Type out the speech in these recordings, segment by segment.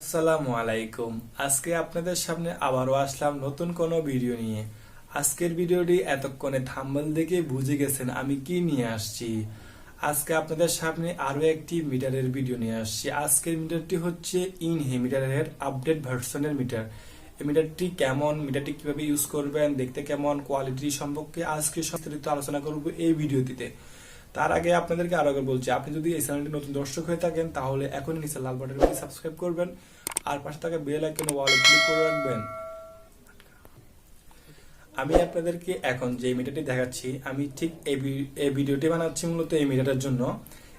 আসসালামু আলাইকুম। আজকে আপনাদের সামনে আবারও আসলাম নতুন কোনো ভিডিও নিয়ে। আজকের ভিডিওটি এতক্ষণে থাম্বনেল দেখে বুঝে গেছেন আমি কি নিয়ে আসছি। আজকে আপনাদের সামনে আরো একটি মিটারের ভিডিও নিয়ে আসছি। আজকের মিটারটি হচ্ছে ইনহেমিটারের আপডেট ভার্সনের মিটার। এই মিটারটি কেমন, মিটারটি কিভাবে ইউজ করবেন, দেখতে কেমন, কোয়ালিটি সম্পর্কে আজকে বিস্তারিত আলোচনা করব এই ভিডিওটিতে। তার আগে আপনাদেরকে আরো একবার বলছি, আপনি যদি এই চ্যানেলটি নতুন দর্শক হয়ে থাকেন তাহলে এখনই নিচে লাল বাটনে সাবস্ক্রাইব করবেন আর পাশে থাকা বেল আইকনে ওয়ালে ক্লিক করে রাখবেন। আমি আপনাদেরকে এখন যে মিটারটি দেখাচ্ছি, আমি ঠিক এই ভিডিওটি বানাচ্ছি মূলত এই মিটারের জন্য।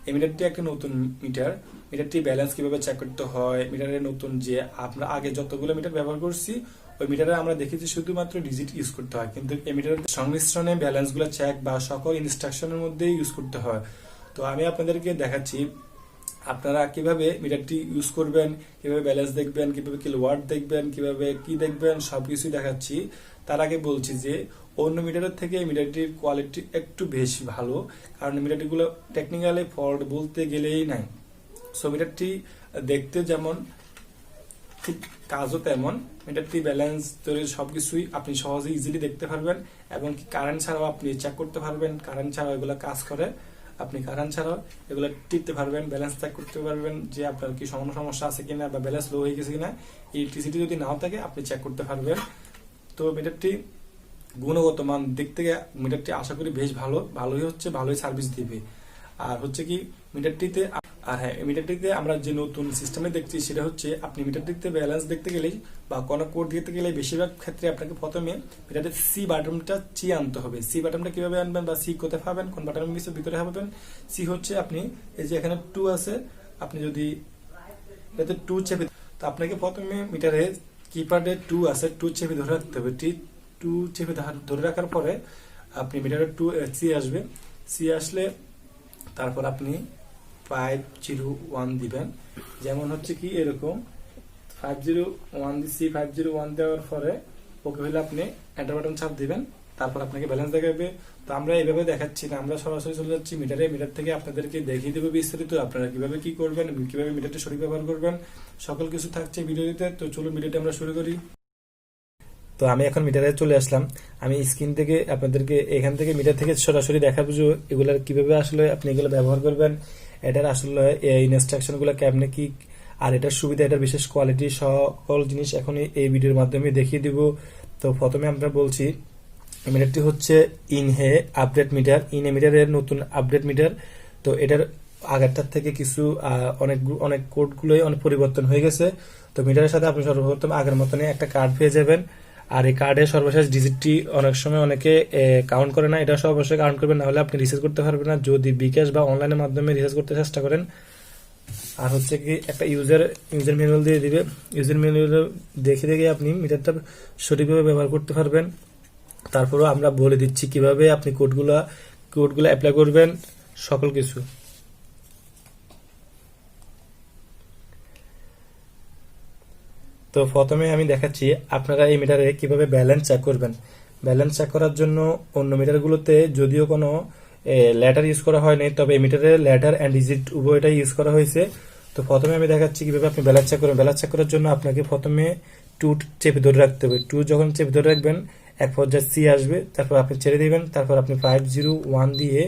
এই মিটারটি একটা নতুন মিটার। মিটারটি ব্যালেন্স কিভাবে চেক করতে হয়, মিটারের নতুন যে আমরা আগে যতগুলো মিটার ব্যবহার করছি ওই মিটারে আমরা দেখেছি শুধুমাত্র ডিজিট ইউজ করতে হয়, কিন্তু এই মিটারের সংমিশ্রণে ব্যালেন্স গুলো চেক বা সকল ইনস্ট্রাকশনের মধ্যে ইউজ করতে হয়। তো আমি আপনাদেরকে দেখাচ্ছি আপনারা কিভাবে মিটারটি ইউজ করবেন, কিভাবে ব্যালেন্স দেখবেন, কিভাবে কিলোওয়াট দেখবেন, কিভাবে কি দেখবেন, সবকিছু দেখাচ্ছি। তার আগে বলছি যে অন্য মিটারের থেকে এই মিটারটির কোয়ালিটি একটু বেশি ভালো, কারণ মিটারটিগুলো টেকনিক্যালি ফল্ট বলতে গেলেই নাই। সো মিটারটি দেখতে যেমন ঠিক কাজও তেমন। মিটারটি ব্যালেন্স তৈরি সবকিছুই আপনি সহজে ইজিলি দেখতে পারবেন এবং কারেন্ট ছাড়াও আপনি চেক করতে পারবেন। কারেন্ট ছাড়াও এগুলো কাজ করে, আপনি কারেন্ট ছাড়াও এগুলো টিপতে পারবেন, ব্যালেন্স চেক করতে পারবেন যে আপনার কি সমস্যা আছে কিনা বা ব্যালেন্স লো হয়ে গেছে কিনা। ইলেকট্রিসিটি যদি নাও থাকে আপনি চেক করতে পারবেন। তো মিটারটি গুণগত মান দিক থেকে মিটারটি আশা করি বেশ ভালোই হচ্ছে, ভালোই সার্ভিস দিবে। আর হচ্ছে কি মিটারটিতে, আর হ্যাঁ মিটারটিতে আমরা যে নতুন সিস্টেমে দেখছি সেটা হচ্ছে আপনি মিটারটিতে ব্যালেন্স দেখতে গেলেই বা কোনো কোড দিতে গেলে বেশিরভাগ ক্ষেত্রে আপনাকে প্রথমে মিটারের সি বাটনটা আনতে হবে। সি বাটনটা কিভাবে আনবেন বা সি কোথায় পাবেন, কোন বাটনের ভিতরে পাবেন। সি হচ্ছে আপনি এই যে এখানে 2 আছে, আপনি যদি এটাতে 2 চেপে, তো আপনাকে প্রথমে মিটারে কিপ্যাডে 2 আছে, 2 চেপে ধরে রাখতে হবে। 2 চেপে ধরে রাখার পরে আপনি মিটারের 2 সি আসবে। সি আসলে তারপর আপনি 501 দিবেন। যেমন হচ্ছে কি এরকম 501 দিচ্ছি, 501 দেওয়ার পরে ওকে হলে আপনি এন্টার বাটন চাপ দিবেন, তারপর আপনাকে ব্যালেন্স দেখাবে। তো আমরা এইভাবে দেখাচ্ছি না, আমরা সরাসরি চলে যাচ্ছি মিটারে। মিটার থেকে আপনাদেরকে দেখিয়ে দেবো বিস্তারিত আপনারা কিভাবে কি করবেন, কিভাবে মিটারটি সঠিক ব্যবহার করবেন, সকল কিছু থাকছে ভিডিওতে। তো চলুন ভিডিওটি আমরা শুরু করি। তো আমি এখন মিটারে চলে আসলাম। আমি স্ক্রিন থেকে আপনাদেরকে এখান থেকে মিটার থেকে সরাসরি দেখাবো যে এগুলার কিভাবে আসলে আপনি এগুলো ব্যবহার করবেন, এটার আসলে ইনস্ট্রাকশন গুলো কেমনে কি, আর এটার সুবিধা, এটার বিশেষ কোয়ালিটি, সকল জিনিস এখন এই ভিডিওর মাধ্যমে দেখিয়ে দিব। তো প্রথমে আমরা বলছি মিটারটি হচ্ছে ইনহে আপডেট মিটার, ইনহে মিটারের নতুন আপডেট মিটার। তো এটার আগেরটার থেকে কিছু অনেক কোডগুলোই অনেক পরিবর্তন হয়ে গেছে। তো মিটারের সাথে আপনি সর্বপ্রথম আগের মতনই একটা কার্ড পেয়ে যাবেন। আর এই কার্ডের সর্বশেষ ডিজিটটি অনেক সময় অনেকে কাউন্ট করে না, এটা অবশ্যই কাউন্ট করবেন, না হলে আপনি রিচার্জ করতে পারবেন না যদি বিকাশ বা অনলাইনের মাধ্যমে রিচার্জ করতে চেষ্টা করেন। আর হচ্ছে কি একটা ইউজার ম্যানুয়াল দিয়ে দিবে। ইউজার ম্যানুয়াল দেখে আপনি মিটারটা সঠিকভাবে ব্যবহার করতে পারবেন। তারপরও আমরা বলে দিচ্ছি কিভাবে আপনি কোডগুলো অ্যাপ্লাই করবেন, সকল কিছু। তো প্রথমে আমি দেখাচ্ছি আপনারা এই মিটারে কিভাবে ব্যালেন্স চেক করবেন। ব্যালেন্স চেক করার জন্য অন্য মিটারগুলোতে যদিও কোনো লেটার ইউজ করা হয়নি, তবে এই মিটারে লেটার এন্ড ডিজিট উভয়টাই ইউজ করা হয়েছে। তো প্রথমে আমি দেখাচ্ছি কিভাবে আপনি ব্যালেন্স চেক করবেন। ব্যালেন্স চেক করার জন্য আপনাকে প্রথমে 2 চেপে ধরে রাখতে হবে। 2 যখন চেপে ধরে রাখবেন এক পর্যায়ে সি আসবে, তারপর আপনি ছেড়ে দিবেন, তারপর আপনি 501 দিয়ে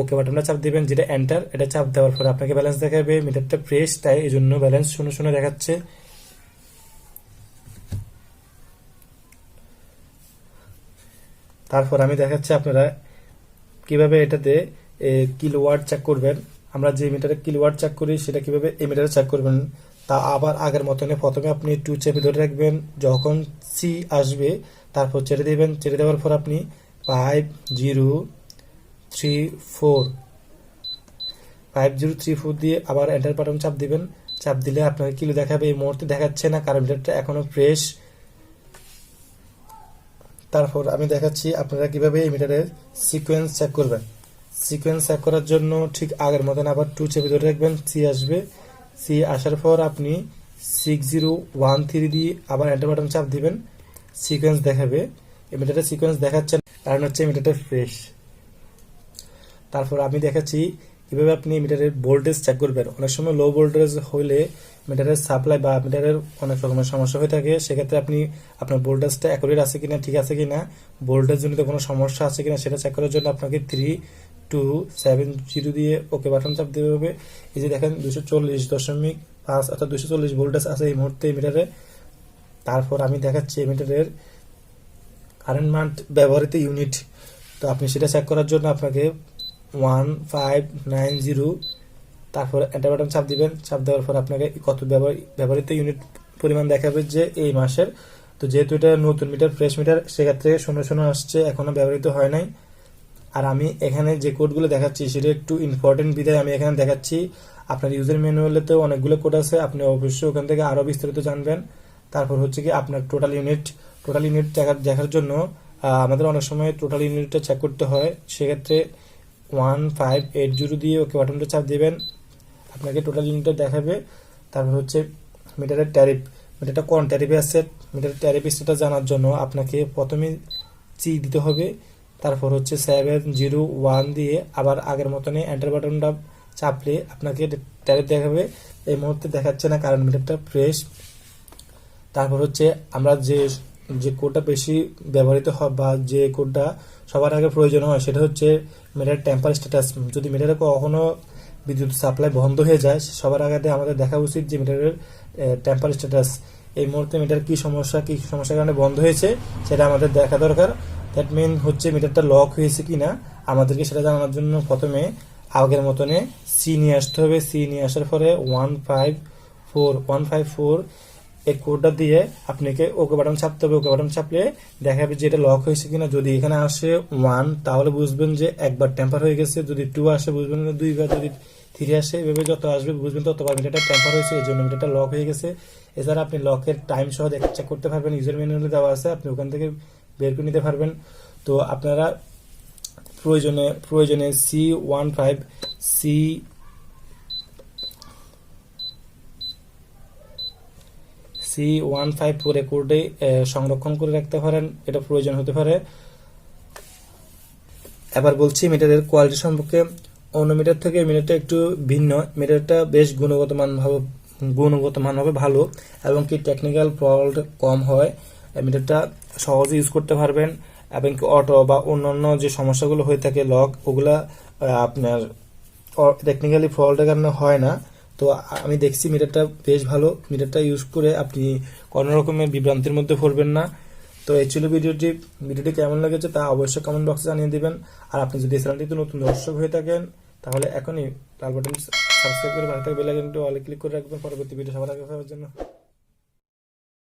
ওকে বাটনটা চাপ দিবেন, যেটা এন্টার। এটা চাপ দেওয়ার পর আপনাকে ব্যালেন্স দেখাবে। মিটারটা ফ্রেশ, তাই এই জন্য ব্যালেন্স শূন্য দেখাচ্ছে। তারপর আমি দেখাচ্ছি আপনারা কিভাবে এটাতে কিলোওয়াট চেক করবেন। আমরা যে মিটারে কিলোওয়াট চেক করি সেটা কিভাবে এই মিটারে চেক করবেন তা আবার আগের মতনে প্রথমে আপনি 2 চেপে ধরে রাখবেন, যখন সি আসবে তারপর ছেড়ে দিবেন। ছেড়ে দেওয়ার পর আপনি 5034 দিয়ে আবার এন্টার বাটন চাপ দিবেন। চাপ দিলে আপনাকে কিলো দেখাবে। এই মুহূর্তে দেখাচ্ছে না কারণ মিটারটা এখনো ফ্রেশ। তারপর আমি দেখাচ্ছি আপনারা কিভাবে এই মিটারের সিকোয়েন্স চেক করবেন। সিকোয়েন্স চেক করার জন্য ঠিক আগের মতন আবার 2 চেপে ধরে রাখবেন, সি আসবে। সি আসার পর আপনি 6013 দিয়ে আবার এন্টার বাটন চাপ দিবেন, সিকোয়েন্স দেখাবে। এই মিটারের সিকোয়েন্স দেখাচ্ছে কারণ হচ্ছে মিটারটা ফ্রেশ। তারপর আমি দেখাচ্ছি কিভাবে আপনি মিটারের ভোল্টেজ চেক করবেন। অনেক সময় লো ভোল্টেজ হইলে মিটারের সাপ্লাই বা মিটারের অনেক রকমের সমস্যা হয়ে থাকে, সেক্ষেত্রে আপনি আপনার ভোল্টেজটা অ্যাকুরেট আছে কিনা, ঠিক আছে কিনা, ভোল্টেজ জনিত কোনো সমস্যা আছে কিনা সেটা চেক করার জন্য আপনাকে 3270 দিয়ে ওকে বাটন চাপ দিতে হবে। এই যে দেখেন 240.5 অর্থাৎ 240 ভোল্টেজ আছে এই মুহূর্তে মিটারে। তারপর আমি দেখাচ্ছি মিটারের কারেন্ট মান ব্যবহৃত ইউনিট। তো আপনি সেটা চেক করার জন্য আপনাকে 1590 তারপর এন্টার বাটন চাপ দিবেন। চাপ দেওয়ার পর আপনাকে কত ব্যবহৃত ইউনিট পরিমাণ দেখাবে যে এই মাসের। তো যেহেতু এটা নতুন মিটার, ফ্রেশ মিটার, সেক্ষেত্রে 00 আসছে, এখনো ব্যবহৃত হয় নাই। আর আমি এখানে যে কোডগুলো দেখাচ্ছি সেটা একটু ইম্পর্টেন্ট বিধায় আমি এখানে দেখাচ্ছি। আপনার ইউজার ম্যানুয়ালেতেও অনেকগুলো কোড আছে, আপনি অবশ্যই ওখান থেকে আরো বিস্তারিত জানবেন। তারপর হচ্ছে কি আপনার টোটাল ইউনিট দেখার জন্য আমাদের অনেক সময় টোটাল ইউনিটটা চেক করতে হয়, সেক্ষেত্রে 1580 দিয়ে ওকে বাটনটা চাপ দিবেন, আপনাকে টোটাল ইউনিটটা দেখাবে। তারপর হচ্ছে মিটারের ট্যারিফ, মিটারটা কোন ট্যারিফে আছে, মিটারের ট্যারিফ সেটা জানার জন্য আপনাকে প্রথমে চি দিতে হবে, তারপর হচ্ছে 701 দিয়ে আবার আগের মতনই এন্টার বাটনটা চাপলে আপনাকে ট্যারিফ দেখাবে। এই মুহূর্তে দেখাচ্ছে না কারণ মিটারটা ফ্রেশ। তারপর হচ্ছে আমরা যে কোডটা বেশি ব্যবহৃত হয় বা যে কোডটা সবার আগে প্রয়োজন হয় সেটা হচ্ছে মিটার টেম্পার স্ট্যাটাস। যদি মিটারে কখনো বিদ্যুৎ সাপ্লাই বন্ধ হয়ে যায়, সবার আগে আমাদের দেখা উচিত যে মিটারের টেম্পার স্ট্যাটাস, এই মুহূর্তে মিটার কি সমস্যার কারণে বন্ধ হয়েছে সেটা আমাদের দেখা দরকার। দ্যাট মিন হচ্ছে মিটারটা লক হয়েছে কিনা আমাদেরকে সেটা জানানোর জন্য প্রথমে আগের মতনে সি নিয়ে আসতে হবে। সি নিয়ে আসার পরে 154 এই কোডটা দিয়ে আপনাকে ওকে বাটন চাপতে হবে। ওকে বাটন চাপলে দেখাবে যে এটা লক হয়েছে কিনা। যদি এখানে আসে 1 তাহলে বুঝবেন যে একবার টেম্পার হয়ে গেছে, যদি 2 আসে বুঝবেন যে দুইবার, যদি 3 আসে এভাবে যত আসবে বুঝবেন ততবার মিটারটা টেম্পার হয়েছে, এই জন্য মিটারটা লক হয়ে গেছে। এছাড়া আপনি লকের টাইম সহ চেক করতে পারবেন, ইউজার ম্যানুয়ালে দেওয়া আছে, আপনি ওখান থেকে বের করে নিতে পারবেন। তো আপনারা প্রয়োজনে C154 কোডে সংরক্ষণ করে রাখতে পারেন, এটা প্রয়োজন হতে পারে। এবার বলছি মিটারের কোয়ালিটি সম্পর্কে। অন্য মিটার থেকে মিটারটা একটু ভিন্ন, মিটারটা বেশ গুণগত মান হবে ভালো, এবং কি টেকনিক্যাল ফল্ট কম হয়। মিটারটা সহজে ইউজ করতে পারবেন, এবং কি অটো বা অন্যান্য যে সমস্যাগুলো হয়ে থাকে লক, ওগুলা আপনার টেকনিক্যালি ফল্টের কারণে হয় না। তো আমি দেখছি মিটারটা বেশ ভালো, মিটারটা ইউজ করে আপনি কোনো রকমের বিভ্রান্তির মধ্যে পড়বেন না। তো এই ছিল ভিডিওটি কেমন লেগেছে তা অবশ্যই কমেন্ট বক্সে জানিয়ে দিবেন। আর আপনি যদি চ্যানেলটিতে নতুন দর্শক হয়ে থাকেন তাহলে এখনই লাল বাটন সাবস্ক্রাইব করে পাশে থাকা বেল আইকনটি অলে ক্লিক করে রাখবেন পরবর্তী ভিডিও সবার আগে পাওয়ার জন্য।